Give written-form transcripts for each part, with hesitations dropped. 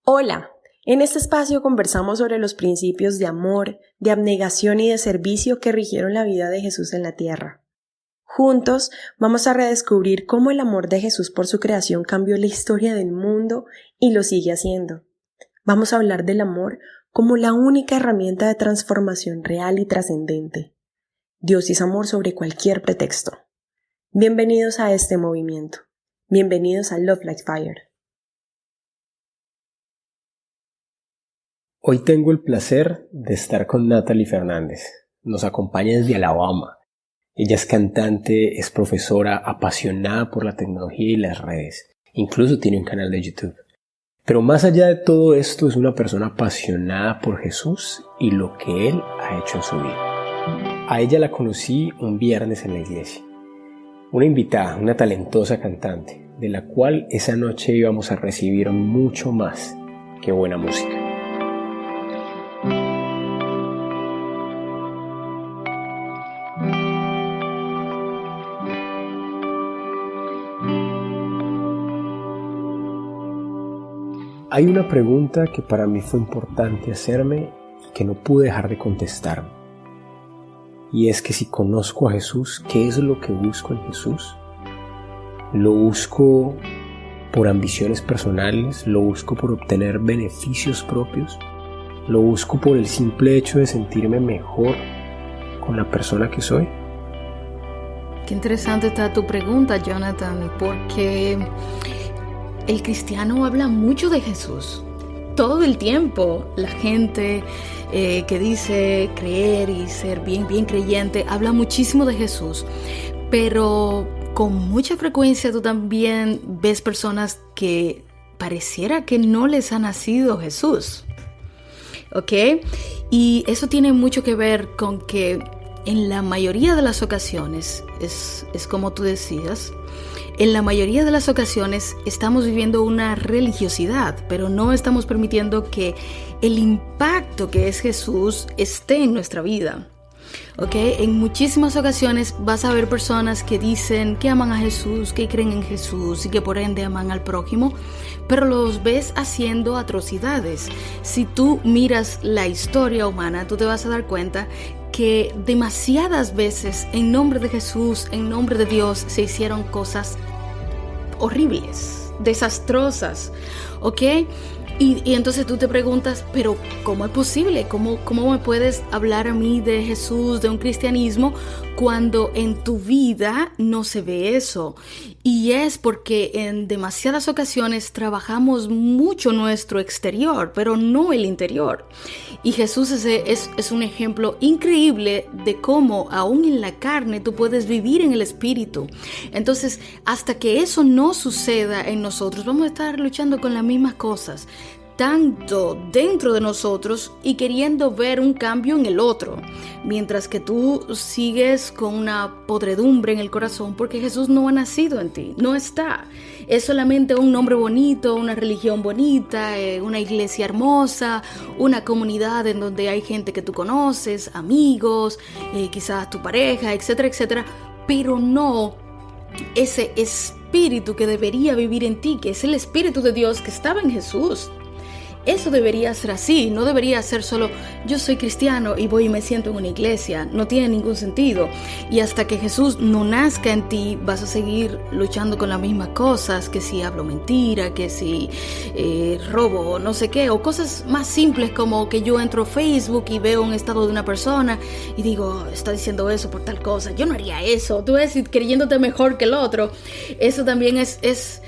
Hola, en este espacio conversamos sobre los principios de amor, de abnegación y de servicio que rigieron la vida de Jesús en la tierra. Juntos vamos a redescubrir cómo el amor de Jesús por su creación cambió la historia del mundo y lo sigue haciendo. Vamos a hablar del amor como la única herramienta de transformación real y trascendente. Dios es amor sobre cualquier pretexto. Bienvenidos a este movimiento. Bienvenidos a Love Like Fire. Hoy tengo el placer de estar con Natalie Fernández. Nos acompaña desde Alabama. Ella es cantante, es profesora, apasionada por la tecnología y las redes. Incluso tiene un canal de YouTube. Pero más allá de todo esto, es una persona apasionada por Jesús y lo que Él ha hecho en su vida. A ella la conocí un viernes en la iglesia. Una invitada, una talentosa cantante, de la cual esa noche íbamos a recibir mucho más que buena música. Hay una pregunta que para mí fue importante hacerme y que no pude dejar de contestarme. Y es que si conozco a Jesús, ¿qué es lo que busco en Jesús? ¿Lo busco por ambiciones personales? ¿Lo busco por obtener beneficios propios? ¿Lo busco por el simple hecho de sentirme mejor con la persona que soy? Qué interesante está tu pregunta, Jonathan, porque el cristiano habla mucho de Jesús. Todo el tiempo la gente que dice creer y ser bien creyente habla muchísimo de Jesús. Pero con mucha frecuencia tú también ves personas que pareciera que no les ha nacido Jesús. ¿Ok? Y eso tiene mucho que ver con que en la mayoría de las ocasiones, es como tú decías, en la mayoría de las ocasiones estamos viviendo una religiosidad, pero no estamos permitiendo que el impacto que es Jesús esté en nuestra vida. ¿Okay? En muchísimas ocasiones vas a ver personas que dicen que aman a Jesús, que creen en Jesús y que por ende aman al prójimo, pero los ves haciendo atrocidades. Si tú miras la historia humana, tú te vas a dar cuenta que demasiadas veces en nombre de Jesús, en nombre de Dios, se hicieron cosas horribles, desastrosas, ¿ok? Y entonces tú te preguntas, pero ¿cómo es posible? ¿Cómo me puedes hablar a mí de Jesús, de un cristianismo, cuando en tu vida no se ve eso? Y es porque en demasiadas ocasiones trabajamos mucho nuestro exterior, pero no el interior. Y Jesús es un ejemplo increíble de cómo aún en la carne tú puedes vivir en el espíritu. Entonces, hasta que eso no suceda en nosotros, vamos a estar luchando con las mismas cosas, tanto dentro de nosotros y queriendo ver un cambio en el otro, mientras que tú sigues con una podredumbre en el corazón porque Jesús no ha nacido en ti, no está. Es solamente un nombre bonito, una religión bonita, una iglesia hermosa, una comunidad en donde hay gente que tú conoces, amigos, quizás tu pareja, etcétera, etcétera, pero no ese espíritu que debería vivir en ti, que es el Espíritu de Dios que estaba en Jesús. Eso debería ser así, no debería ser solo yo soy cristiano y voy y me siento en una iglesia, no tiene ningún sentido. Y hasta que Jesús no nazca en ti, vas a seguir luchando con las mismas cosas, que si hablo mentira, que si robo, no sé qué, o cosas más simples como que yo entro a Facebook y veo un estado de una persona y digo, está diciendo eso por tal cosa, yo no haría eso, tú ves, creyéndote mejor que el otro. Eso también es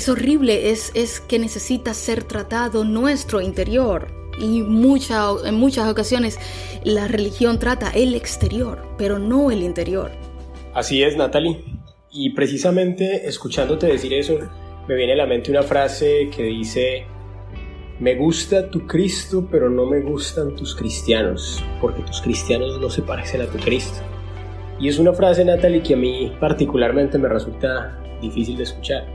horrible, es que necesita ser tratado nuestro interior. Y en muchas ocasiones la religión trata el exterior, pero no el interior. Así es, Natalie. Y precisamente escuchándote decir eso, me viene a la mente una frase que dice: me gusta tu Cristo, pero no me gustan tus cristianos, porque tus cristianos no se parecen a tu Cristo. Y es una frase, Natalie, que a mí particularmente me resulta difícil de escuchar,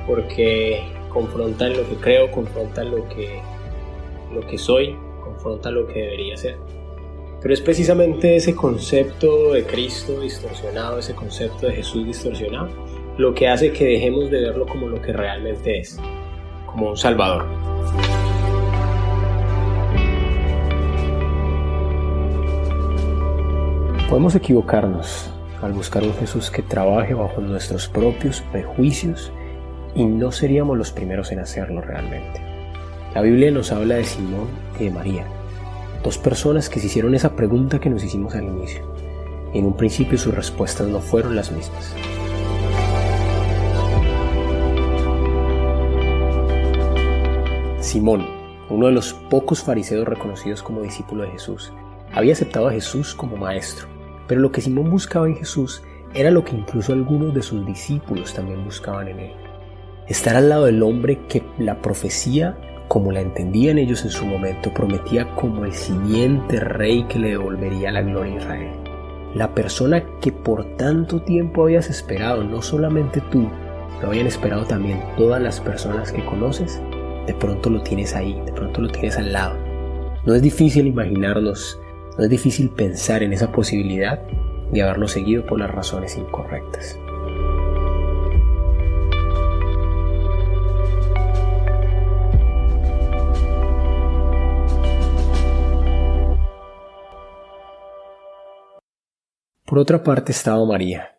porque confrontan lo que creo, confrontan lo que soy, confrontan lo que debería ser. Pero es precisamente ese concepto de Cristo distorsionado, ese concepto de Jesús distorsionado, lo que hace que dejemos de verlo como lo que realmente es, como un Salvador. Podemos equivocarnos al buscar un Jesús que trabaje bajo nuestros propios prejuicios y no seríamos los primeros en hacerlo realmente. La Biblia nos habla de Simón y de María, dos personas que se hicieron esa pregunta que nos hicimos al inicio. En un principio sus respuestas no fueron las mismas. Simón, uno de los pocos fariseos reconocidos como discípulo de Jesús, había aceptado a Jesús como maestro, pero lo que Simón buscaba en Jesús era lo que incluso algunos de sus discípulos también buscaban en él: estar al lado del hombre que la profecía, como la entendían ellos en su momento, prometía como el siguiente rey que le devolvería la gloria a Israel. La persona que por tanto tiempo habías esperado, no solamente tú, lo habían esperado también todas las personas que conoces. De pronto lo tienes ahí, de pronto lo tienes al lado. No es difícil imaginarnos, no es difícil pensar en esa posibilidad de haberlo seguido por las razones incorrectas. Por otra parte estaba María.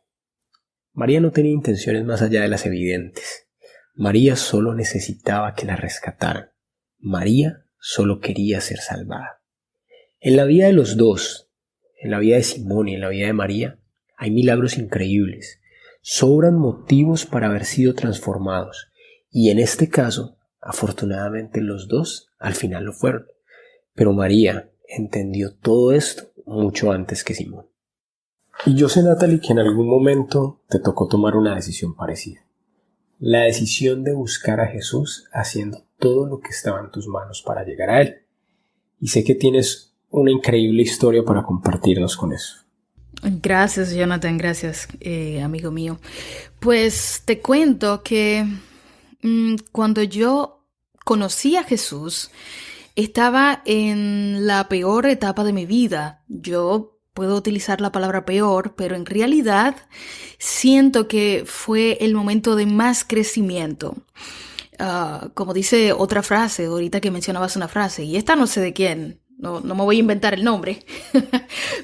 María no tenía intenciones más allá de las evidentes. María solo necesitaba que la rescataran. María solo quería ser salvada. En la vida de los dos, en la vida de Simón y en la vida de María, hay milagros increíbles. Sobran motivos para haber sido transformados. Y en este caso, afortunadamente los dos al final lo fueron. Pero María entendió todo esto mucho antes que Simón. Y yo sé, Natalie, que en algún momento te tocó tomar una decisión parecida. La decisión de buscar a Jesús haciendo todo lo que estaba en tus manos para llegar a Él. Y sé que tienes una increíble historia para compartirnos con eso. Gracias, Jonathan, gracias, amigo mío. Pues te cuento que cuando yo conocí a Jesús, estaba en la peor etapa de mi vida. Yo puedo utilizar la palabra peor, pero en realidad siento que fue el momento de más crecimiento. Como dice otra frase, ahorita que mencionabas una frase, y esta no sé de quién, no me voy a inventar el nombre,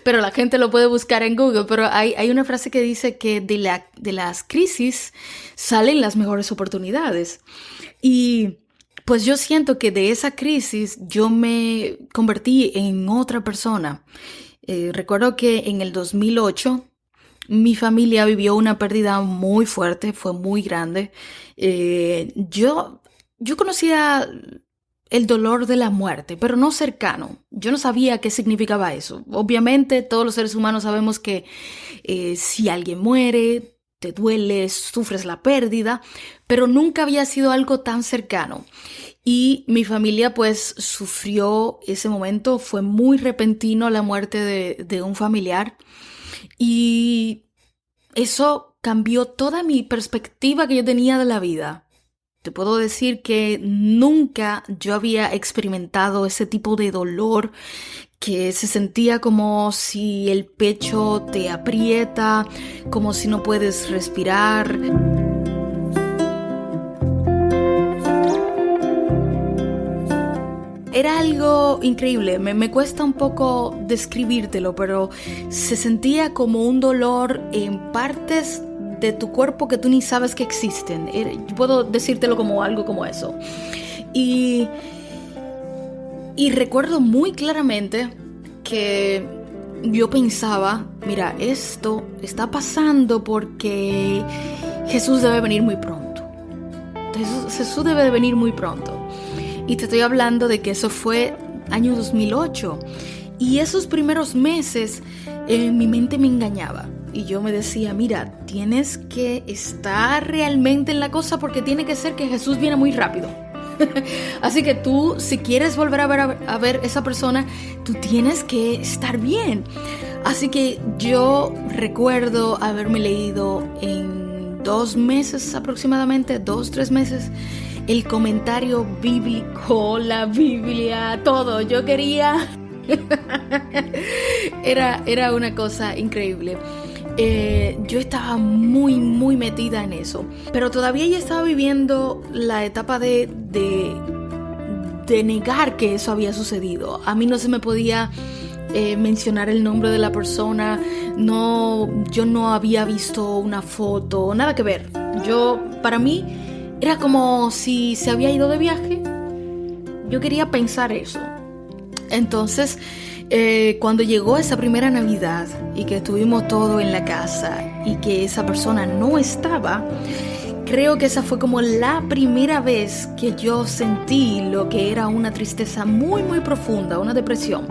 pero la gente lo puede buscar en Google, pero hay una frase que dice que de las crisis salen las mejores oportunidades. Y pues yo siento que de esa crisis yo me convertí en otra persona. Recuerdo que en el 2008 mi familia vivió una pérdida muy fuerte, fue muy grande. Yo conocía el dolor de la muerte, pero no cercano. Yo no sabía qué significaba eso. Obviamente todos los seres humanos sabemos que si alguien muere, te duele, sufres la pérdida, pero nunca había sido algo tan cercano. Y mi familia pues sufrió ese momento, fue muy repentino la muerte de un familiar y eso cambió toda mi perspectiva que yo tenía de la vida. Te puedo decir que nunca yo había experimentado ese tipo de dolor que se sentía como si el pecho te aprieta, como si no puedes respirar. Era algo increíble, me cuesta un poco describírtelo, pero se sentía como un dolor en partes de tu cuerpo que tú ni sabes que existen. Yo puedo decírtelo como algo como eso. Y recuerdo muy claramente que yo pensaba, mira, esto está pasando porque Jesús debe venir muy pronto. Jesús debe de venir muy pronto. Y te estoy hablando de que eso fue año 2008. Y esos primeros meses mi mente me engañaba. Y yo me decía, mira, tienes que estar realmente en la cosa porque tiene que ser que Jesús viene muy rápido. Así que tú, si quieres volver a ver esa persona, tú tienes que estar bien. Así que yo recuerdo haberme leído en 2 meses aproximadamente, 2-3 meses, el comentario bíblico, la Biblia, todo. Yo quería... Era una cosa increíble. Yo estaba muy, muy metida en eso. Pero todavía ya estaba viviendo la etapa de negar que eso había sucedido. A mí no se me podía mencionar el nombre de la persona. Yo no había visto una foto, nada que ver. Para mí era como si se había ido de viaje. Yo quería pensar eso. Entonces, cuando llegó esa primera Navidad y que estuvimos todos en la casa y que esa persona no estaba, creo que esa fue como la primera vez que yo sentí lo que era una tristeza muy, muy profunda, una depresión.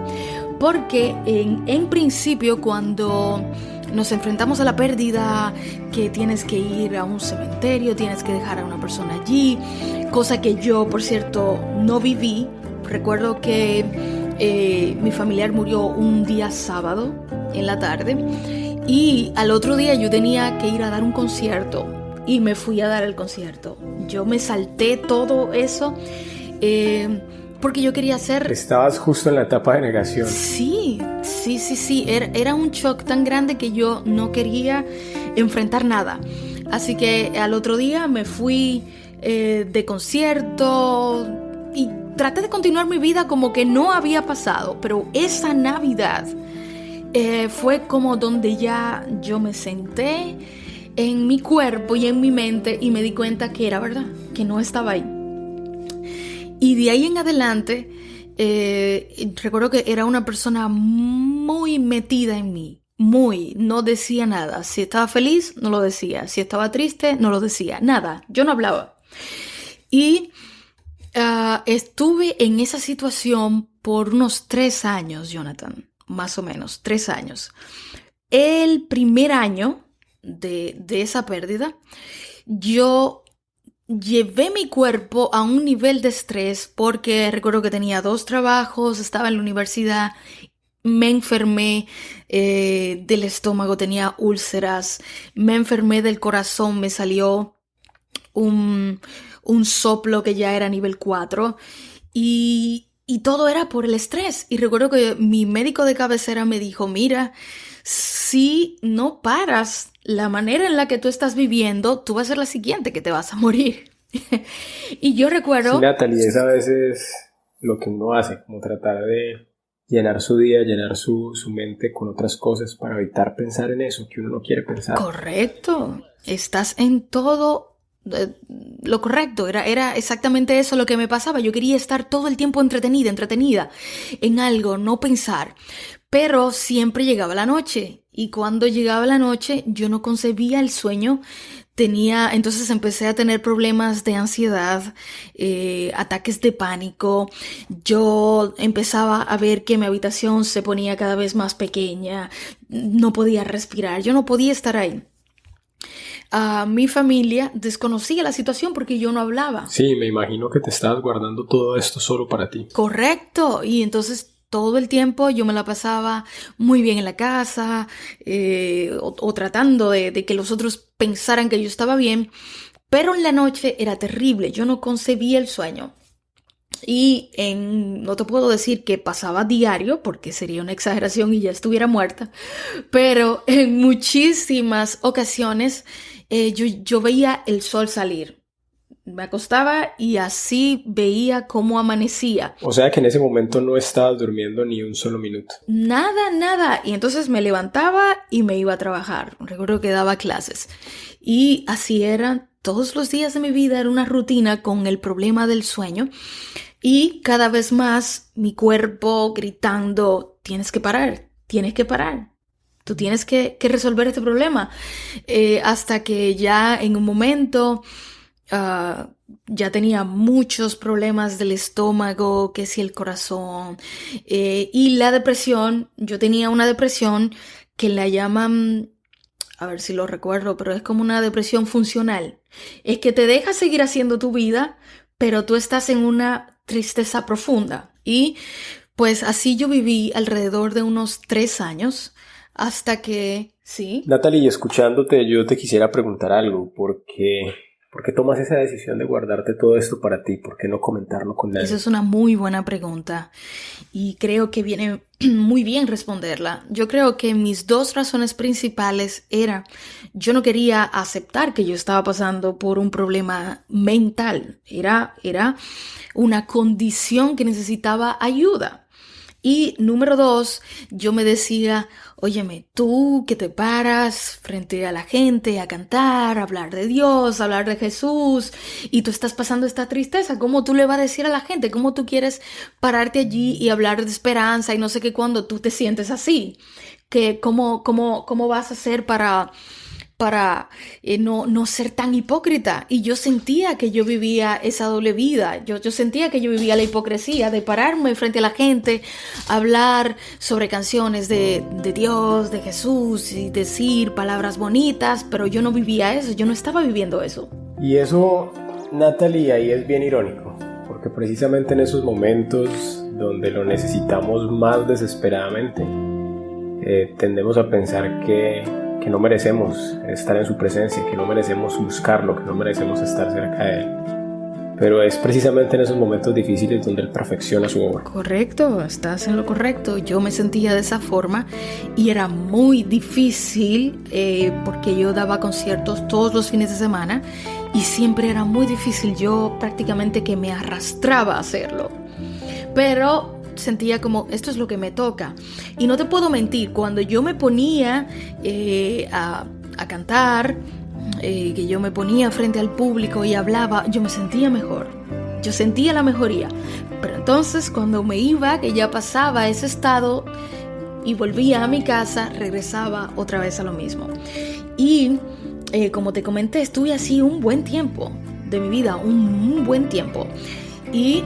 Porque en principio, cuando nos enfrentamos a la pérdida, que tienes que ir a un cementerio, tienes que dejar a una persona allí, cosa que yo, por cierto, no viví. Recuerdo que mi familiar murió un día sábado en la tarde y al otro día yo tenía que ir a dar un concierto y me fui a dar el concierto. Yo me salté todo eso porque yo quería hacer... Estabas justo en la etapa de negación. Sí. Era un shock tan grande que yo no quería enfrentar nada. Así que al otro día me fui de concierto y traté de continuar mi vida como que no había pasado. Pero esa Navidad fue como donde ya yo me senté en mi cuerpo y en mi mente y me di cuenta que era verdad, que no estaba ahí. Y de ahí en adelante, recuerdo que era una persona muy metida en mí, no decía nada. Si estaba feliz, no lo decía. Si estaba triste, no lo decía. Nada, yo no hablaba. Y estuve en esa situación por unos 3 años, Jonathan, más o menos, 3 años. El primer año de esa pérdida, yo llevé mi cuerpo a un nivel de estrés porque recuerdo que tenía 2 trabajos, estaba en la universidad, me enfermé del estómago, tenía úlceras, me enfermé del corazón, me salió un soplo que ya era nivel 4 y todo era por el estrés. Y recuerdo que mi médico de cabecera me dijo, mira, si no paras la manera en la que tú estás viviendo, tú vas a ser la siguiente que te vas a morir. Y yo recuerdo... Sí, Natalie, es a veces lo que uno hace, como tratar de llenar su día, llenar su mente con otras cosas para evitar pensar en eso que uno no quiere pensar. Correcto, estás en todo lo correcto, era exactamente eso lo que me pasaba. Yo quería estar todo el tiempo entretenida en algo, no pensar. Pero siempre llegaba la noche y cuando llegaba la noche yo no concebía el sueño. Entonces empecé a tener problemas de ansiedad, ataques de pánico. Yo empezaba a ver que mi habitación se ponía cada vez más pequeña, no podía respirar, yo no podía estar ahí. Mi familia desconocía la situación porque yo no hablaba. Sí, me imagino que te estabas guardando todo esto solo para ti. Correcto, y entonces todo el tiempo yo me la pasaba muy bien en la casa o tratando de que los otros pensaran que yo estaba bien, pero en la noche era terrible, yo no concebía el sueño. Y no te puedo decir que pasaba diario porque sería una exageración y ya estuviera muerta, pero en muchísimas ocasiones yo veía el sol salir. Me acostaba y así veía cómo amanecía. O sea que en ese momento no estabas durmiendo ni un solo minuto. Nada. Y entonces me levantaba y me iba a trabajar. Recuerdo que daba clases. Y así eran todos los días de mi vida. Era una rutina con el problema del sueño. Y cada vez más mi cuerpo gritando, tienes que parar. Tú tienes que resolver este problema. Hasta que ya en un momento... ya tenía muchos problemas del estómago, que si el corazón y la depresión. Yo tenía una depresión que la llaman, a ver si lo recuerdo, pero es como una depresión funcional. Es que te deja seguir haciendo tu vida, pero tú estás en una tristeza profunda. Y pues así yo viví alrededor de unos 3 años hasta que, sí. Natalie, escuchándote, yo te quisiera preguntar algo, porque... ¿Por qué tomas esa decisión de guardarte todo esto para ti? ¿Por qué no comentarlo con nadie? Esa es una muy buena pregunta y creo que viene muy bien responderla. Yo creo que mis 2 razones principales yo no quería aceptar que yo estaba pasando por un problema mental. Era una condición que necesitaba ayuda. Y número 2, yo me decía, óyeme, tú que te paras frente a la gente a cantar, a hablar de Dios, a hablar de Jesús, y tú estás pasando esta tristeza, ¿cómo tú le vas a decir a la gente? ¿Cómo tú quieres pararte allí y hablar de esperanza y no sé qué cuando tú te sientes así? ¿Cómo vas a hacer para no ser tan hipócrita? Y yo sentía que yo vivía esa doble vida, yo sentía que yo vivía la hipocresía de pararme frente a la gente, hablar sobre canciones de Dios, de Jesús y decir palabras bonitas, pero yo no vivía eso, yo no estaba viviendo eso. Y eso, Natalie, ahí es bien irónico, porque precisamente en esos momentos donde lo necesitamos más desesperadamente, tendemos a pensar que no merecemos estar en su presencia, que no merecemos buscarlo, que no merecemos estar cerca de él. Pero es precisamente en esos momentos difíciles donde él perfecciona su obra. Correcto, estás en lo correcto. Yo me sentía de esa forma y era muy difícil porque yo daba conciertos todos los fines de semana y siempre era muy difícil. Yo prácticamente que me arrastraba a hacerlo. Pero sentía como, esto es lo que me toca. Y no te puedo mentir, cuando yo me ponía a cantar, que yo me ponía frente al público y hablaba, yo me sentía mejor. Yo sentía la mejoría. Pero entonces cuando me iba, que ya pasaba ese estado y volvía a mi casa, regresaba otra vez a lo mismo. Y como te comenté, estuve así un buen tiempo de mi vida, un buen tiempo. Y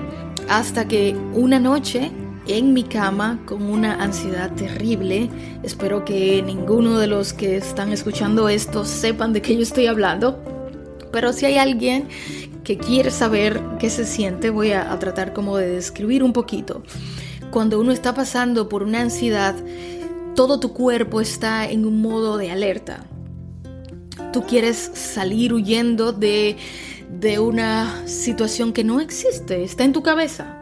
hasta que una noche en mi cama con una ansiedad terrible, espero que ninguno de los que están escuchando esto sepan de qué yo estoy hablando, pero si hay alguien que quiere saber qué se siente, voy a tratar como de describir un poquito. Cuando uno está pasando por una ansiedad, todo tu cuerpo está en un modo de alerta. Tú quieres salir huyendo de una situación que no existe, está en tu cabeza.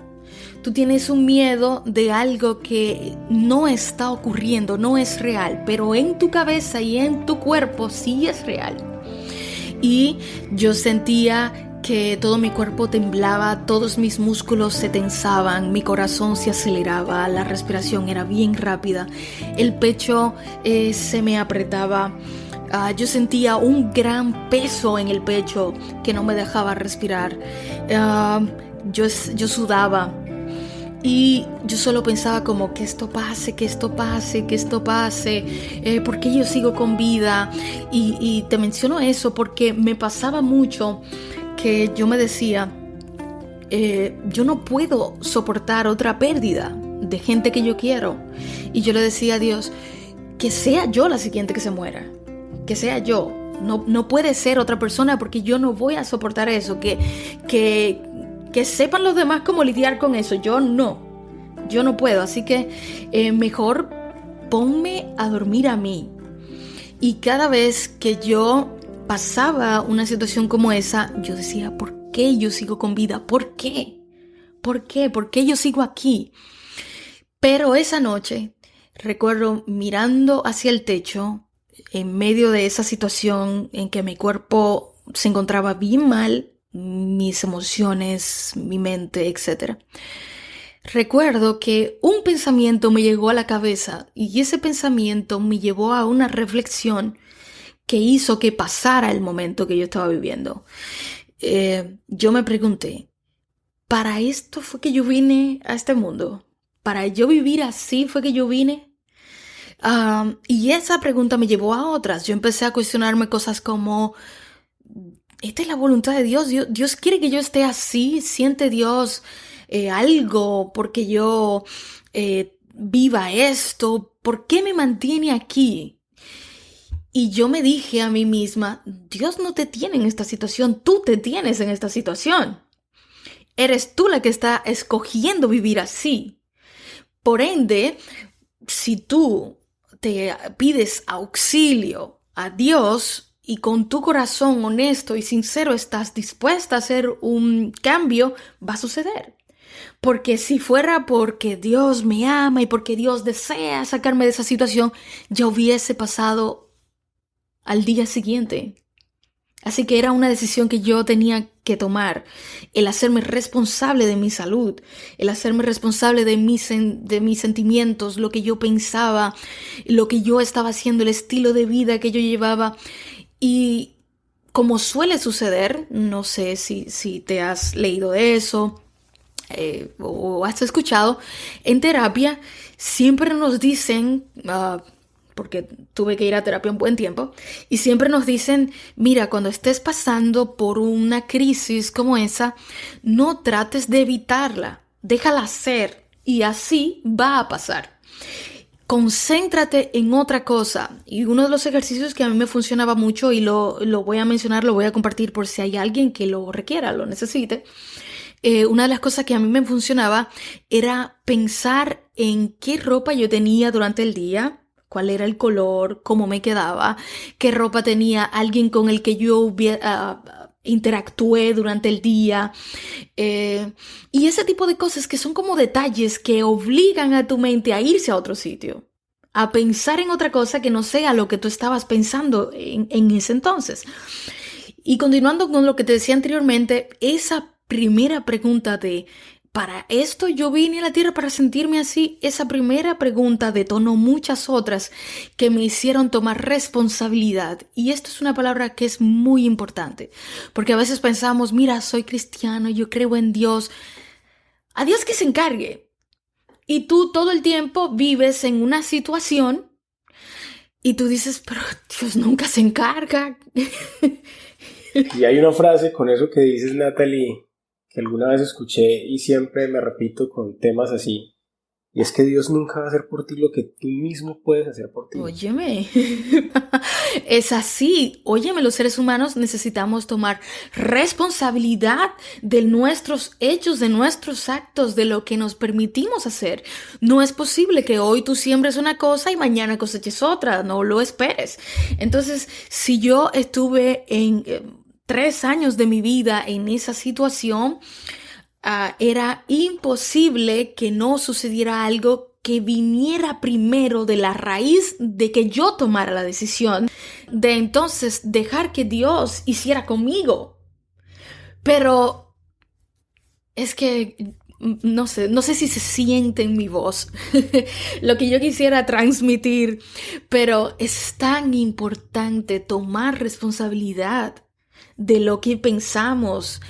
Tú tienes un miedo de algo que no está ocurriendo, no es real, pero en tu cabeza y en tu cuerpo sí es real. Y yo sentía que todo mi cuerpo temblaba, todos mis músculos se tensaban, mi corazón se aceleraba, la respiración era bien rápida, el pecho se me apretaba. Yo sentía un gran peso en el pecho que no me dejaba respirar. Yo sudaba y yo solo pensaba como que esto pase, ¿por qué yo sigo con vida? Y te menciono eso porque me pasaba mucho que yo me decía, yo no puedo soportar otra pérdida de gente que yo quiero. Y yo le decía a Dios, que sea yo la siguiente que se muera. Que sea yo, no puede ser otra persona porque yo no voy a soportar eso, que sepan los demás cómo lidiar con eso, yo no puedo, así que mejor ponme a dormir a mí. Y cada vez que yo pasaba una situación como esa, yo decía, ¿por qué yo sigo con vida? ¿Por qué? ¿Por qué yo sigo aquí? Pero esa noche, recuerdo mirando hacia el techo, en medio de esa situación en que mi cuerpo se encontraba bien mal, mis emociones, mi mente, etc. Recuerdo que un pensamiento me llegó a la cabeza y ese pensamiento me llevó a una reflexión que hizo que pasara el momento que yo estaba viviendo. Yo me pregunté, ¿para esto fue que yo vine a este mundo? ¿Para yo vivir así fue que yo vine? Y esa pregunta me llevó a otras. Yo empecé a cuestionarme cosas como, ¿esta es la voluntad de Dios? ¿Dios quiere que yo esté así? ¿Siente Dios algo porque yo viva esto? ¿Por qué me mantiene aquí? Y yo me dije a mí misma, Dios no te tiene en esta situación, tú te tienes en esta situación. Eres tú la que está escogiendo vivir así. Por ende, si tú te pides auxilio a Dios y con tu corazón honesto y sincero estás dispuesta a hacer un cambio, va a suceder. Porque si fuera porque Dios me ama y porque Dios desea sacarme de esa situación, ya hubiese pasado al día siguiente. Así que era una decisión que yo tenía que tomar, el hacerme responsable de mi salud, el hacerme responsable de mis sentimientos, lo que yo pensaba, lo que yo estaba haciendo, el estilo de vida que yo llevaba. Y como suele suceder, no sé si te has leído de eso o has escuchado, en terapia siempre nos dicen... porque tuve que ir a terapia un buen tiempo, y siempre nos dicen, mira, cuando estés pasando por una crisis como esa, no trates de evitarla, déjala ser, y así va a pasar. Concéntrate en otra cosa. Y uno de los ejercicios que a mí me funcionaba mucho, y lo voy a mencionar, lo voy a compartir por si hay alguien que lo requiera, lo necesite. Una de las cosas que a mí me funcionaba era pensar en qué ropa yo tenía durante el día, cuál era el color, cómo me quedaba, qué ropa tenía alguien con el que yo interactué durante el día. Y ese tipo de cosas que son como detalles que obligan a tu mente a irse a otro sitio, a pensar en otra cosa que no sea lo que tú estabas pensando en ese entonces. Y continuando con lo que te decía anteriormente, esa primera pregunta de ¿para esto yo vine a la tierra para sentirme así? Esa primera pregunta detonó muchas otras que me hicieron tomar responsabilidad. Y esto es una palabra que es muy importante. Porque a veces pensamos, mira, soy cristiano, yo creo en Dios. A Dios que se encargue. Y tú todo el tiempo vives en una situación y tú dices, pero Dios nunca se encarga. Y hay una frase con eso que dices, Natalie, que alguna vez escuché y siempre me repito con temas así, y es que Dios nunca va a hacer por ti lo que tú mismo puedes hacer por ti. Óyeme, es así. Óyeme, los seres humanos necesitamos tomar responsabilidad de nuestros hechos, de nuestros actos, de lo que nos permitimos hacer. No es posible que hoy tú siembres una cosa y mañana coseches otra, no lo esperes. Entonces, si yo estuve en 3 años de mi vida en esa situación, era imposible que no sucediera algo que viniera primero de la raíz de que yo tomara la decisión de entonces dejar que Dios hiciera conmigo. Pero es que no sé si se siente en mi voz lo que yo quisiera transmitir, pero es tan importante tomar responsabilidad de lo que pensamos.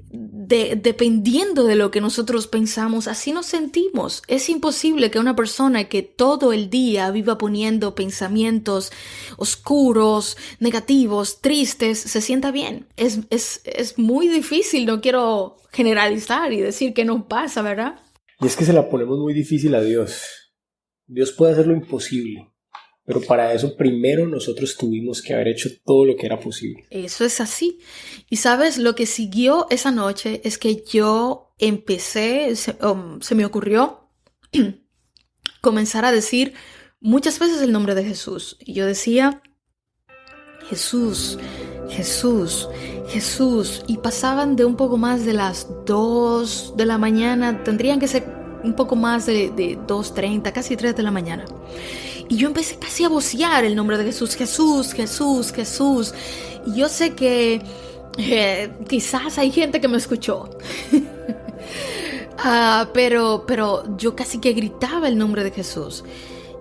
Dependiendo de lo que nosotros pensamos, así nos sentimos. Es imposible que una persona que todo el día viva poniendo pensamientos oscuros, negativos, tristes, se sienta bien. Es muy difícil, no quiero generalizar y decir que no pasa, ¿verdad? Y es que se la ponemos muy difícil a Dios. Dios puede hacer lo imposible, pero para eso primero nosotros tuvimos que haber hecho todo lo que era posible. Eso es así. Y sabes, lo que siguió esa noche es que yo empecé, se me ocurrió comenzar a decir muchas veces el nombre de Jesús. Y yo decía, Jesús, Jesús, Jesús. Y pasaban de un poco más de las 2 de la mañana, tendrían que ser un poco más de 2:30, casi 3 de la mañana. Y yo empecé casi a vocear el nombre de Jesús, Jesús, Jesús, Jesús. Y yo sé que quizás hay gente que me escuchó. Pero yo casi que gritaba el nombre de Jesús.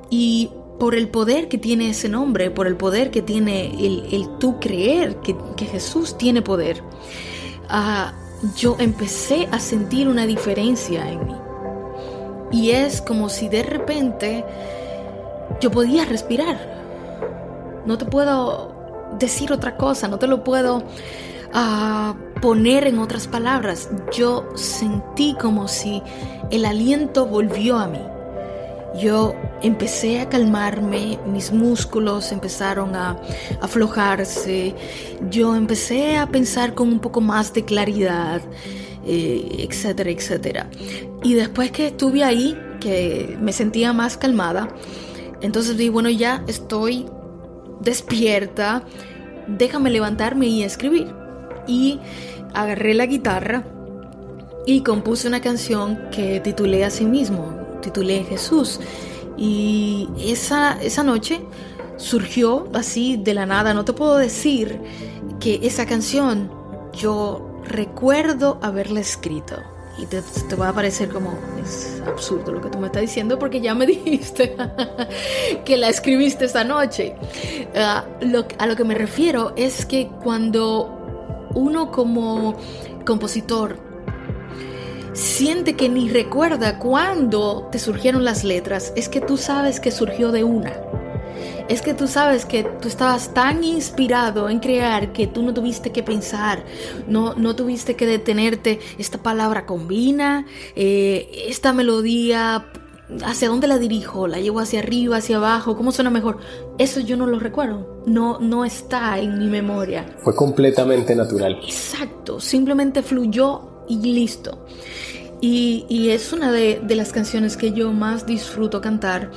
Y por el poder que tiene ese nombre, por el poder que tiene el tú creer que Jesús tiene poder, yo empecé a sentir una diferencia en mí. Y es como si de repente yo podía respirar. No te puedo decir otra cosa, no te lo puedo poner en otras palabras. Yo sentí como si el aliento volvió a mí. Yo empecé a calmarme, mis músculos empezaron a aflojarse, yo empecé a pensar con un poco más de claridad, etcétera, etcétera. Y después que estuve ahí, que me sentía más calmada, entonces dije, bueno, ya estoy despierta, déjame levantarme y escribir. Y agarré la guitarra y compuse una canción que titulé así mismo, titulé Jesús. Y esa noche surgió así de la nada. No te puedo decir que esa canción yo recuerdo haberla escrito. Y te va a parecer como, es absurdo lo que tú me estás diciendo porque ya me dijiste que la escribiste esta noche. A lo que me refiero es que cuando uno como compositor siente que ni recuerda cuándo te surgieron las letras, es que tú sabes que surgió de una. Es que tú sabes que tú estabas tan inspirado en crear que tú no tuviste que pensar, no tuviste que detenerte. Esta palabra combina, esta melodía, ¿hacia dónde la dirijo? ¿La llevo hacia arriba, hacia abajo? ¿Cómo suena mejor? Eso yo no lo recuerdo, no está en mi memoria. Fue completamente natural. Exacto, simplemente fluyó y listo. Y es una de las canciones que yo más disfruto cantar.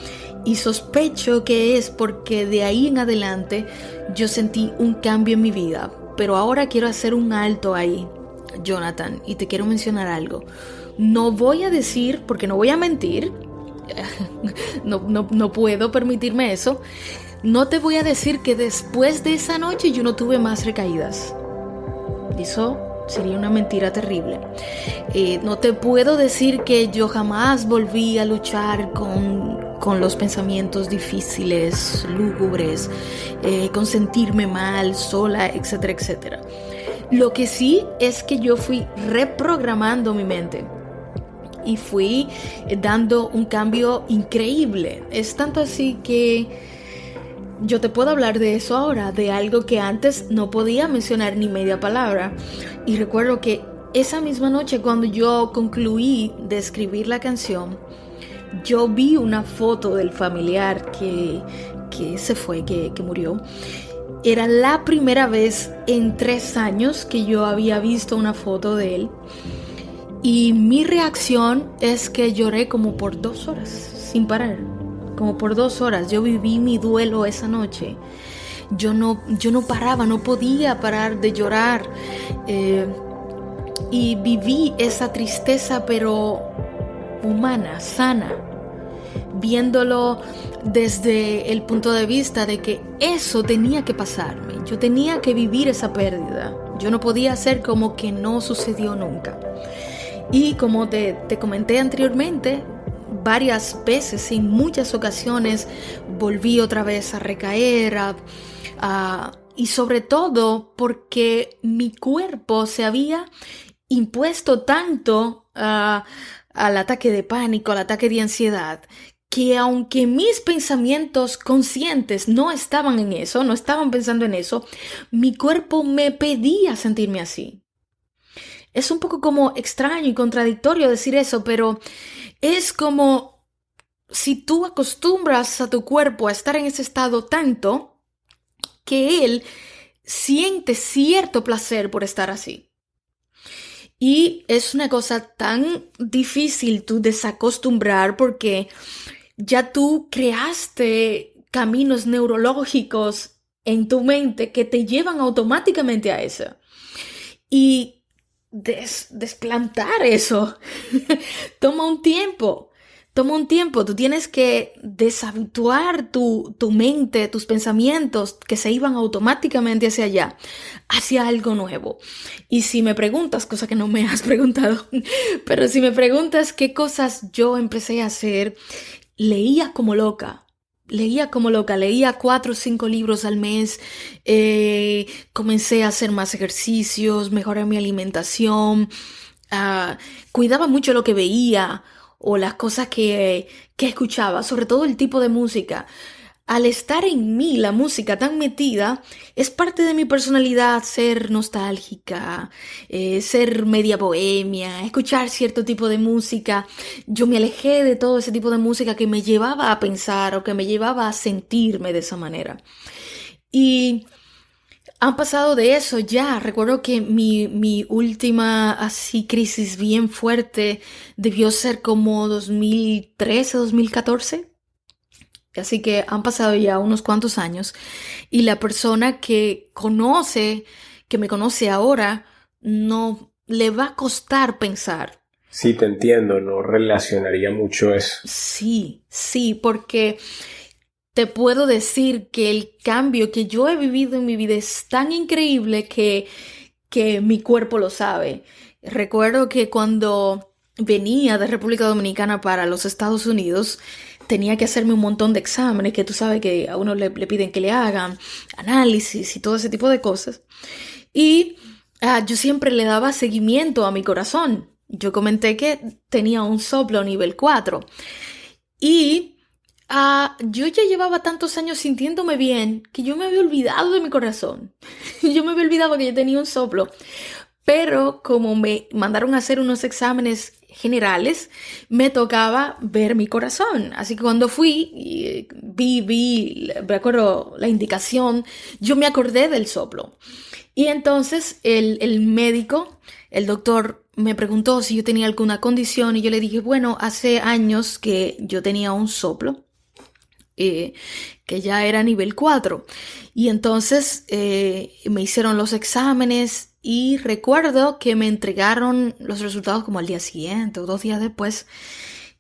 Y sospecho que es porque de ahí en adelante yo sentí un cambio en mi vida. Pero ahora quiero hacer un alto ahí, Jonathan, y te quiero mencionar algo. No voy a decir, porque no voy a mentir, no puedo permitirme eso. No te voy a decir que después de esa noche yo no tuve más recaídas. Eso sería una mentira terrible. No te puedo decir que yo jamás volví a luchar con los pensamientos difíciles, lúgubres, con sentirme mal, sola, etcétera, etcétera. Lo que sí es que yo fui reprogramando mi mente y fui dando un cambio increíble. Es tanto así que yo te puedo hablar de eso ahora, de algo que antes no podía mencionar ni media palabra. Y recuerdo que esa misma noche, cuando yo concluí de escribir la canción, yo vi una foto del familiar que se fue, que murió. Era la primera vez en 3 años que yo había visto una foto de él. Y mi reacción es que lloré como por 2 horas, sin parar. Como por 2 horas. Yo viví mi duelo esa noche. Yo no paraba, no podía parar de llorar. Y viví esa tristeza, pero humana, sana, viéndolo desde el punto de vista de que eso tenía que pasarme. Yo tenía que vivir esa pérdida. Yo no podía hacer como que no sucedió nunca. Y como te comenté anteriormente, varias veces, en muchas ocasiones, volví otra vez a recaer, y sobre todo porque mi cuerpo se había impuesto tanto al ataque de pánico, al ataque de ansiedad, que aunque mis pensamientos conscientes no estaban en eso, no estaban pensando en eso, mi cuerpo me pedía sentirme así. Es un poco como extraño y contradictorio decir eso, pero es como si tú acostumbras a tu cuerpo a estar en ese estado tanto que él siente cierto placer por estar así. Y es una cosa tan difícil tú desacostumbrar porque ya tú creaste caminos neurológicos en tu mente que te llevan automáticamente a eso. Y desplantar eso toma un tiempo. Tú tienes que deshabituar tu mente, tus pensamientos que se iban automáticamente hacia allá, hacia algo nuevo. Y si me preguntas, cosa que no me has preguntado, pero si me preguntas qué cosas yo empecé a hacer, leía como loca, leía 4 o 5 libros al mes, comencé a hacer más ejercicios, mejoré mi alimentación, cuidaba mucho lo que veía o las cosas que escuchaba, sobre todo el tipo de música. Al estar en mí la música tan metida, es parte de mi personalidad ser nostálgica, ser media bohemia, escuchar cierto tipo de música. Yo me alejé de todo ese tipo de música que me llevaba a pensar o que me llevaba a sentirme de esa manera. Y han pasado de eso ya. Recuerdo que mi última así crisis bien fuerte debió ser como 2013, 2014. Así que han pasado ya unos cuantos años y la persona que me conoce ahora, no le va a costar pensar. Sí, te entiendo, no relacionaría mucho eso. Sí, porque te puedo decir que el cambio que yo he vivido en mi vida es tan increíble que mi cuerpo lo sabe. Recuerdo que cuando venía de República Dominicana para los Estados Unidos, tenía que hacerme un montón de exámenes que tú sabes que a uno le piden que le hagan, análisis y todo ese tipo de cosas. Y yo siempre le daba seguimiento a mi corazón. Yo comenté que tenía un soplo nivel 4. Y yo ya llevaba tantos años sintiéndome bien que yo me había olvidado de mi corazón. Yo me había olvidado que yo tenía un soplo. Pero como me mandaron a hacer unos exámenes generales, me tocaba ver mi corazón. Así que cuando fui, me acuerdo la indicación, yo me acordé del soplo. Y entonces el médico, el doctor, me preguntó si yo tenía alguna condición y yo le dije, bueno, hace años que yo tenía un soplo, que ya era nivel 4. Y entonces me hicieron los exámenes y recuerdo que me entregaron los resultados como al día siguiente o 2 días después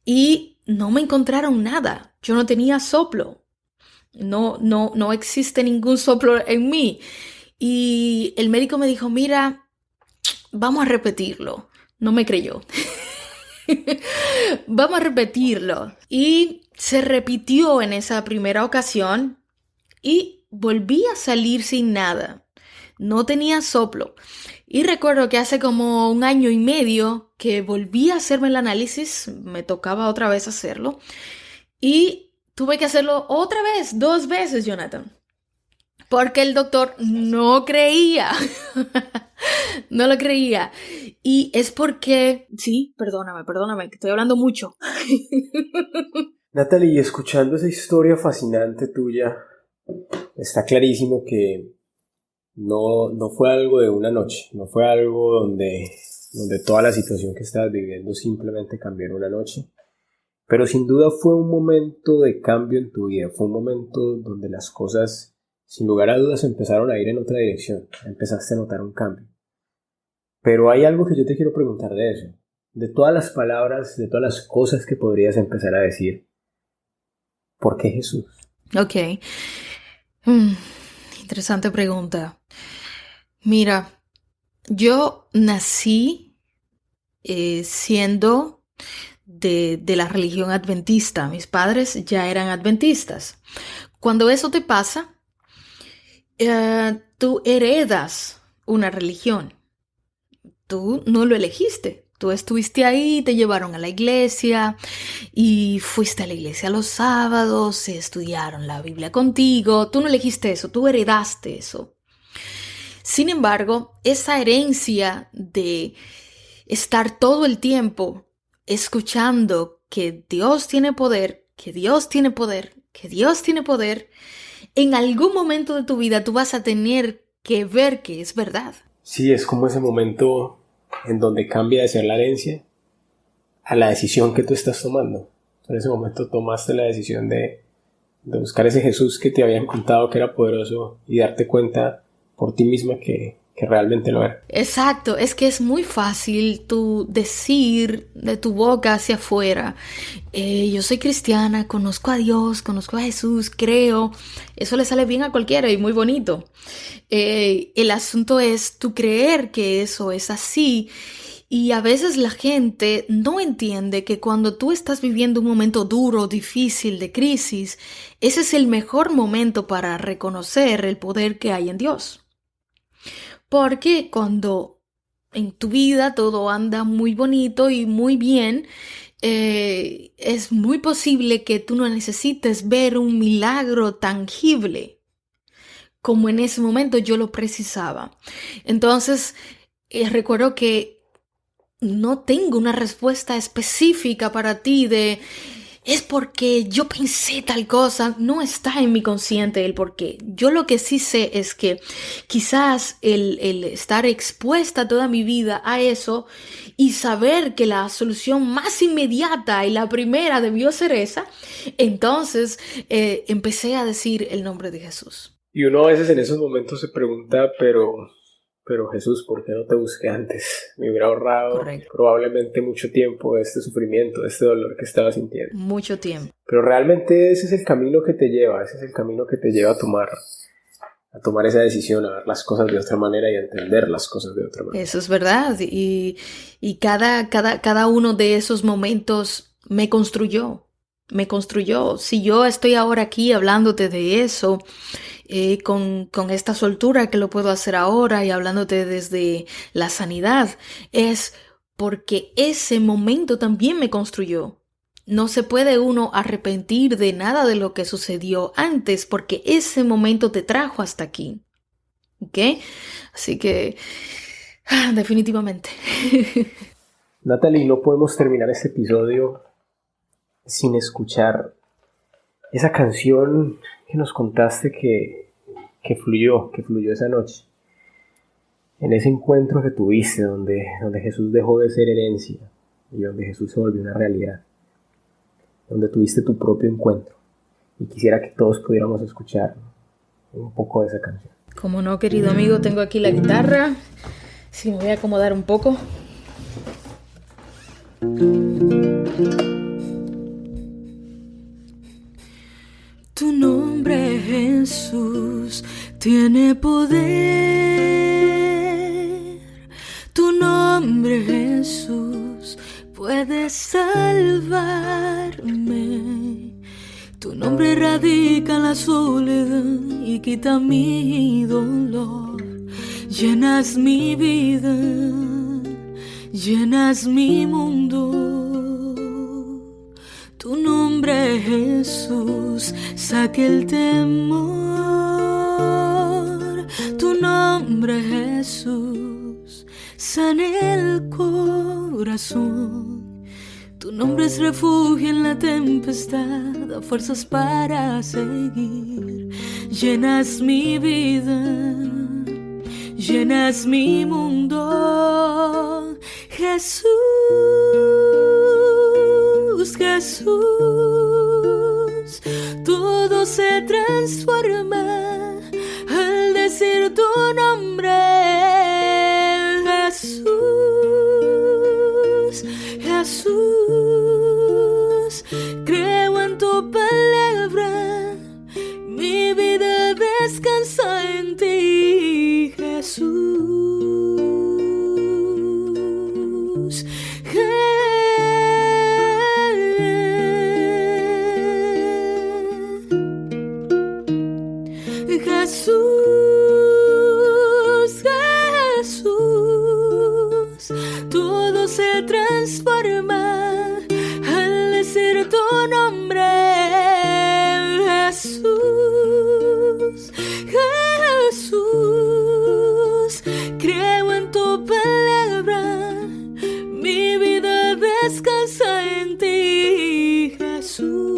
y no me encontraron nada. Yo no tenía soplo. No existe ningún soplo en mí. Y el médico me dijo, mira, vamos a repetirlo. No me creyó. Vamos a repetirlo. Y se repitió en esa primera ocasión y volví a salir sin nada. No tenía soplo. Y recuerdo que hace como 1 año y medio que volví a hacerme el análisis, me tocaba otra vez hacerlo. Y tuve que hacerlo otra vez, 2 veces, Jonathan. Porque el doctor no creía. No lo creía. Y es porque... Sí, perdóname, que estoy hablando mucho. Natalie, escuchando esa historia fascinante tuya, está clarísimo que no fue algo de una noche, no fue algo donde toda la situación que estabas viviendo simplemente cambió en una noche, pero sin duda fue un momento de cambio en tu vida, fue un momento donde las cosas, sin lugar a dudas, empezaron a ir en otra dirección, empezaste a notar un cambio. Pero hay algo que yo te quiero preguntar de eso, de todas las palabras, de todas las cosas que podrías empezar a decir, ¿por qué Jesús? Ok. Interesante pregunta. Mira, yo nací siendo de la religión adventista. Mis padres ya eran adventistas. Cuando eso te pasa, tú heredas una religión. Tú no lo elegiste. Tú estuviste ahí, te llevaron a la iglesia y fuiste a la iglesia los sábados, se estudiaron la Biblia contigo. Tú no elegiste eso, tú heredaste eso. Sin embargo, esa herencia de estar todo el tiempo escuchando que Dios tiene poder, que Dios tiene poder, que Dios tiene poder, en algún momento de tu vida tú vas a tener que ver que es verdad. Sí, es como ese momento en donde cambia de ser la herencia a la decisión que tú estás tomando. En ese momento tomaste la decisión de buscar ese Jesús que te habían contado que era poderoso y darte cuenta por ti misma que realmente lo era. Exacto, es que es muy fácil tú decir de tu boca hacia afuera, yo soy cristiana, conozco a Dios, conozco a Jesús, creo. Eso le sale bien a cualquiera y muy bonito. El asunto es tú creer que eso es así. Y a veces la gente no entiende que cuando tú estás viviendo un momento duro, difícil, de crisis, ese es el mejor momento para reconocer el poder que hay en Dios. Porque cuando en tu vida todo anda muy bonito y muy bien, es muy posible que tú no necesites ver un milagro tangible como en ese momento yo lo precisaba. Entonces, recuerdo que no tengo una respuesta específica para ti de es porque yo pensé tal cosa. No está en mi consciente el por qué. Yo lo que sí sé es que quizás el estar expuesta toda mi vida a eso y saber que la solución más inmediata y la primera debió ser esa, entonces empecé a decir el nombre de Jesús. Y uno a veces en esos momentos se pregunta, pero pero Jesús, ¿por qué no te busqué antes? Me hubiera ahorrado Correcto. probablemente mucho tiempo de este sufrimiento, de este dolor que estaba sintiendo. Mucho tiempo. Pero realmente ese es el camino que te lleva, a tomar esa decisión, a ver las cosas de otra manera y a entender las cosas de otra manera. Eso es verdad. Y cada uno de esos momentos me construyó. Si yo estoy ahora aquí hablándote de eso, con esta soltura que lo puedo hacer ahora y hablándote desde la sanidad, es porque ese momento también me construyó. No se puede uno arrepentir de nada de lo que sucedió antes porque ese momento te trajo hasta aquí. ¿Ok? Así que, definitivamente. Natalie, no podemos terminar este episodio sin escuchar esa canción que nos contaste que fluyó esa noche. En ese encuentro que tuviste donde Jesús dejó de ser herencia y donde Jesús se volvió una realidad. Donde tuviste tu propio encuentro. Y quisiera que todos pudiéramos escuchar un poco de esa canción. Como no, querido amigo, tengo aquí la guitarra. Sí, me voy a acomodar un poco. Tu nombre, Jesús, tiene poder. Tu nombre, Jesús, puede salvarme. Tu nombre erradica la soledad y quita mi dolor. Llenas mi vida, llenas mi mundo. Tu nombre, Jesús, saque el temor. Tu nombre, Jesús, sane el corazón. Tu nombre es refugio en la tempestad, da fuerzas para seguir. Llenas mi vida, llenas mi mundo. Jesús, Jesús, todo se transforma al decir tu nombre. Jesús, Jesús, creo en tu palabra, mi vida descansa en ti, Jesús. Jesús, Jesús, todo se transforma al decir tu nombre. Jesús, Jesús, creo en tu palabra, mi vida descansa en ti, Jesús.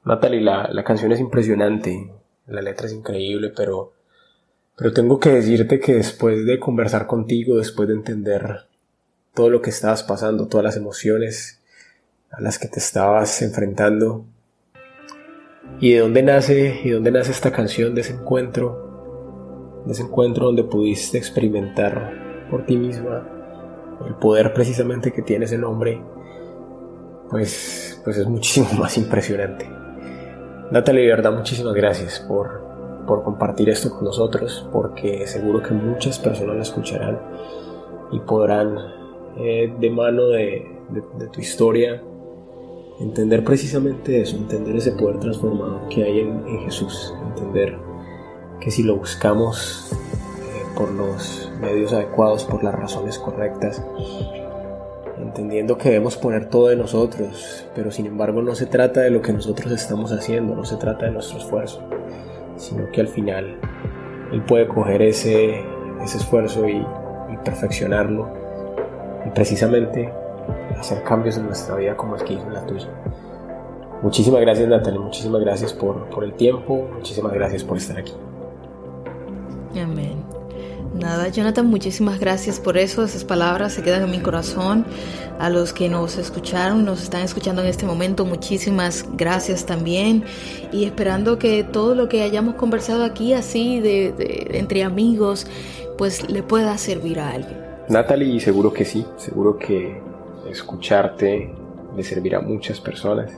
Natalie, la canción es impresionante, la letra es increíble, pero tengo que decirte que después de conversar contigo, después de entender todo lo que estabas pasando, todas las emociones a las que te estabas enfrentando, y de dónde nace esta canción, de ese encuentro donde pudiste experimentar por ti misma el poder precisamente que tiene ese nombre, pues es muchísimo más impresionante. Natalie, de verdad, muchísimas gracias por compartir esto con nosotros, porque seguro que muchas personas la escucharán y podrán, de mano de tu historia, entender precisamente eso, entender ese poder transformador que hay en Jesús, entender que si lo buscamos por los medios adecuados, por las razones correctas, entendiendo que debemos poner todo de nosotros, pero sin embargo no se trata de lo que nosotros estamos haciendo, no se trata de nuestro esfuerzo, sino que al final Él puede coger ese esfuerzo y perfeccionarlo y precisamente hacer cambios en nuestra vida como el que hizo en la tuya. Muchísimas gracias, Natalie, muchísimas gracias por el tiempo, muchísimas gracias por estar aquí. Amén. Nada, Jonathan, muchísimas gracias por eso. Esas palabras se quedan en mi corazón. A los que nos escucharon, nos están escuchando en este momento, muchísimas gracias también. Y esperando que todo lo que hayamos conversado aquí, así de entre amigos, pues le pueda servir a alguien. Natalie, seguro que sí, seguro que escucharte le servirá a muchas personas.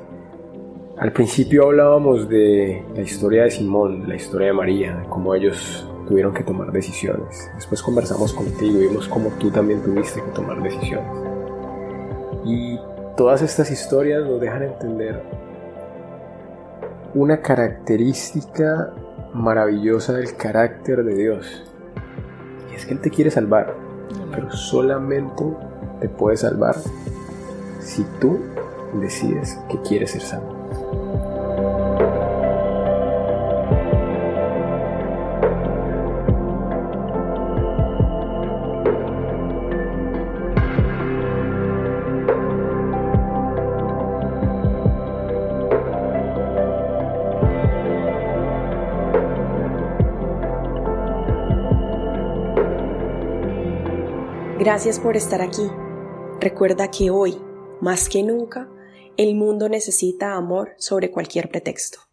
Al principio hablábamos de la historia de Simón, la historia de María, de cómo ellos tuvieron que tomar decisiones. Después conversamos contigo y vimos cómo tú también tuviste que tomar decisiones. Y todas estas historias nos dejan entender una característica maravillosa del carácter de Dios. Y es que Él te quiere salvar, pero solamente te puede salvar si tú decides que quieres ser salvo. Gracias por estar aquí. Recuerda que hoy, más que nunca, el mundo necesita amor sobre cualquier pretexto.